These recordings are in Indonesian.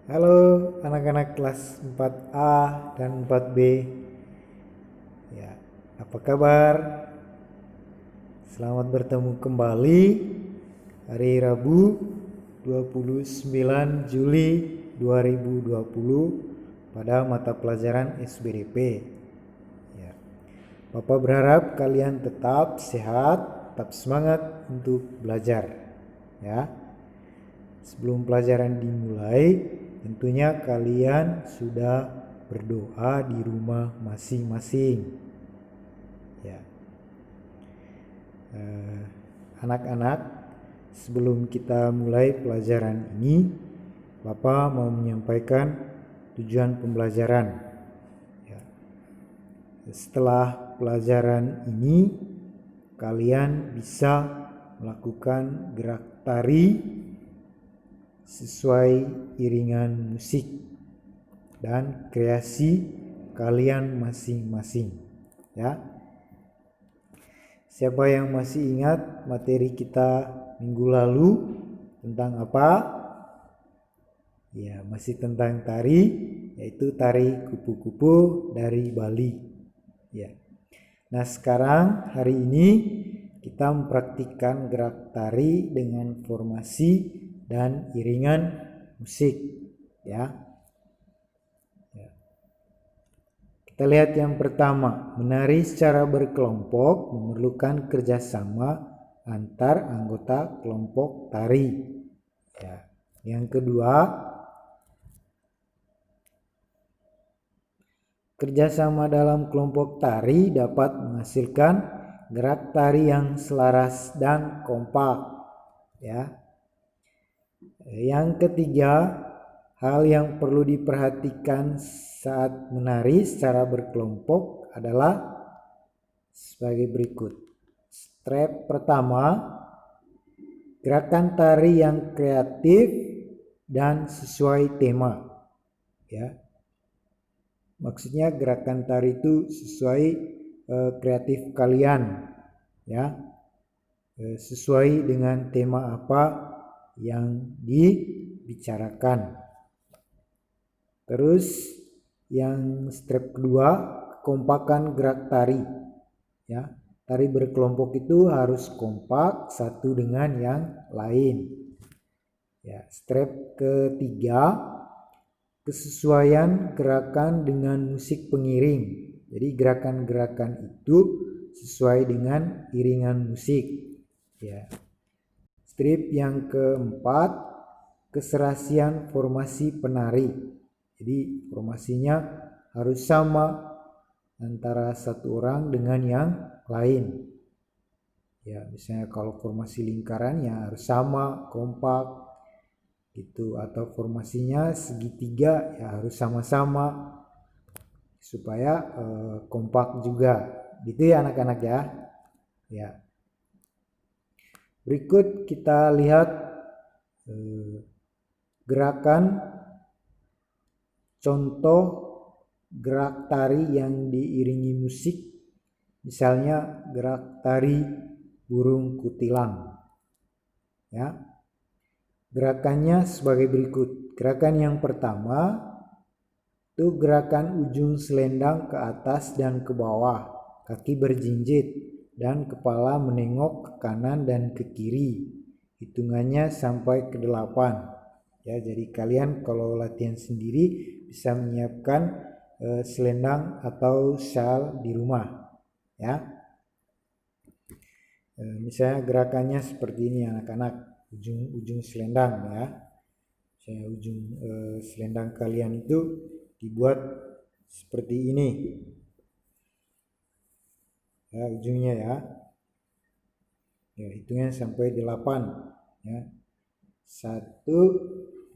Halo anak-anak kelas 4A dan 4B. Ya, apa kabar? Selamat bertemu kembali hari Rabu 29 Juli 2020 pada mata pelajaran SBDP. Ya. Bapak berharap kalian tetap sehat, tetap semangat untuk belajar. Ya. Sebelum pelajaran dimulai, tentunya kalian sudah berdoa di rumah masing-masing. Ya. Anak-anak, sebelum kita mulai pelajaran ini, Bapak mau menyampaikan tujuan pembelajaran. Ya. Setelah pelajaran ini, kalian bisa melakukan gerak tari sesuai iringan musik dan kreasi kalian masing-masing. Ya. Siapa yang masih ingat materi kita minggu lalu tentang apa? Ya, masih tentang tari, yaitu tari kupu-kupu dari Bali. Ya. Nah, sekarang hari ini kita mempraktikkan gerak tari dengan formasi dan iringan musik. Ya. Kita lihat yang pertama, menari secara berkelompok memerlukan kerjasama antar anggota kelompok tari. Ya. Yang kedua, kerjasama dalam kelompok tari dapat menghasilkan gerak tari yang selaras dan kompak. Ya. Yang ketiga, hal yang perlu diperhatikan saat menari secara berkelompok adalah sebagai berikut. Step pertama, gerakan tari yang kreatif dan sesuai tema. Ya. Maksudnya gerakan tari itu sesuai kreatif kalian, ya. Sesuai dengan tema apa yang dibicarakan. Terus yang step kedua, kekompakan gerak tari. Ya, tari berkelompok itu harus kompak satu dengan yang lain. Ya, step ketiga, kesesuaian gerakan dengan musik pengiring. Jadi gerakan-gerakan itu sesuai dengan iringan musik. Ya. Strip yang keempat, keserasian formasi penari. Jadi formasinya harus sama antara satu orang dengan yang lain. Ya, misalnya kalau formasi lingkaran ya harus sama, kompak gitu, atau formasinya segitiga ya harus sama-sama supaya kompak juga. Gitu ya anak-anak ya. Ya. Berikut kita lihat gerakan contoh gerak tari yang diiringi musik, misalnya gerak tari burung kutilang. Ya. Gerakannya sebagai berikut. Gerakan yang pertama itu gerakan ujung selendang ke atas dan ke bawah, kaki berjinjit dan kepala menengok ke kanan dan ke kiri. Hitungannya sampai ke 8. Ya, jadi kalian kalau latihan sendiri bisa menyiapkan selendang atau shawl di rumah. Ya. Misalnya gerakannya seperti ini anak-anak, ujung selendang ya. Misalnya ujung selendang kalian itu dibuat seperti ini. Ya, ujungnya ya. Ya, hitungnya sampai 8 ya. 1 2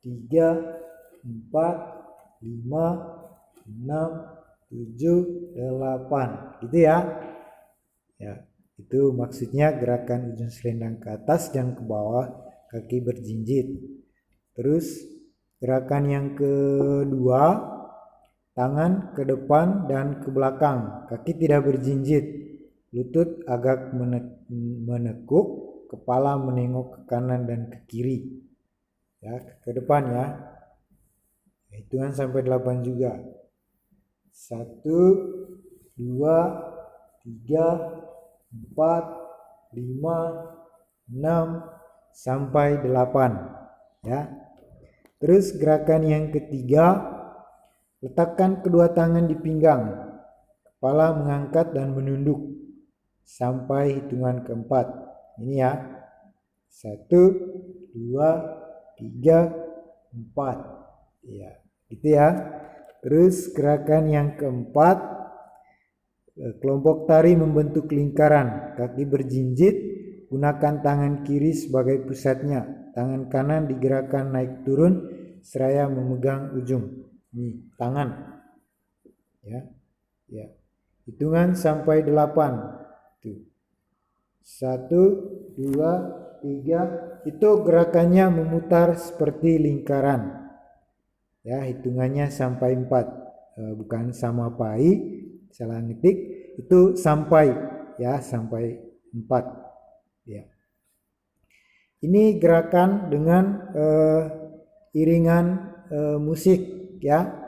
3 4 5 6 7 8 gitu ya. Ya, itu maksudnya gerakan ujung selendang ke atas dan ke bawah, kaki berjinjit. Terus gerakan yang kedua, tangan ke depan dan ke belakang, kaki tidak berjinjit, lutut agak menekuk, kepala menengok ke kanan dan ke kiri. Ya, ke depan ya. Hitungan sampai 8 juga. 1, 2, 3, 4, 5, 6 sampai 8 ya. Terus gerakan yang ketiga, letakkan kedua tangan di pinggang, kepala mengangkat dan menunduk sampai hitungan keempat. Ini ya. 1, 2, 3, 4. Ya, gitu ya. Terus gerakan yang keempat, kelompok tari membentuk lingkaran, kaki berjinjit, gunakan tangan kiri sebagai pusatnya, tangan kanan digerakkan naik turun seraya memegang ujung. Ini tangan. Ya. Ya. Hitungan sampai 8. Tuh. 1, 2, 3. Itu gerakannya memutar seperti lingkaran. Ya, hitungannya sampai 4. Bukan sama pai, salah ngetik. Itu sampai ya, sampai 4. Ya. Ini gerakan dengan iringan musik ya.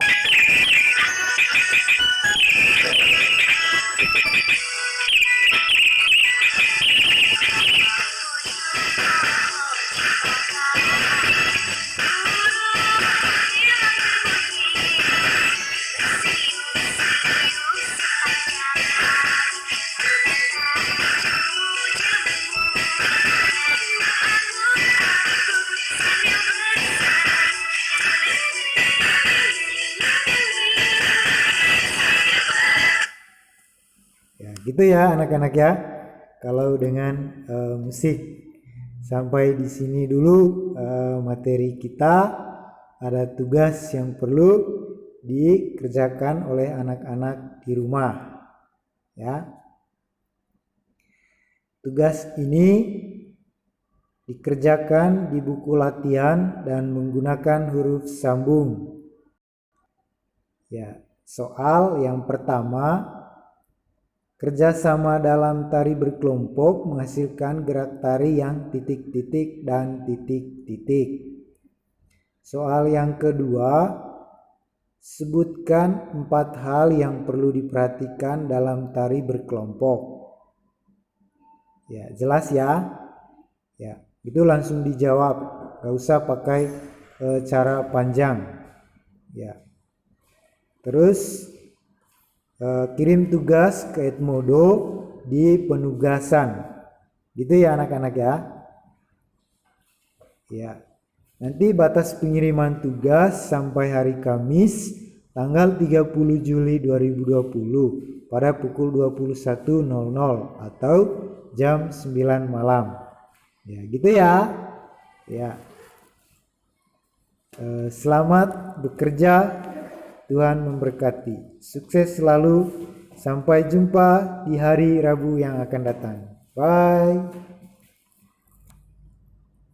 Ya, gitu ya anak-anak ya. Kalau dengan musik. Sampai di sini dulu materi kita. Ada tugas yang perlu dikerjakan oleh anak-anak di rumah. Ya. Tugas ini dikerjakan di buku latihan dan menggunakan huruf sambung. Ya, soal yang pertama, kerjasama dalam tari berkelompok menghasilkan gerak tari yang titik-titik dan titik-titik. Soal yang kedua, sebutkan 4 hal yang perlu diperhatikan dalam tari berkelompok. Ya, jelas ya? Ya, itu langsung dijawab. Gak usah pakai cara panjang. Ya. Terus kirim tugas ke Edmodo di penugasan. Gitu ya anak-anak ya. Ya. Nanti batas pengiriman tugas sampai hari Kamis tanggal 30 Juli 2020 pada pukul 21.00 atau jam 9 malam. Ya, gitu ya. Ya. Selamat bekerja. Tuhan memberkati. Sukses selalu. Sampai jumpa di hari Rabu yang akan datang. Bye.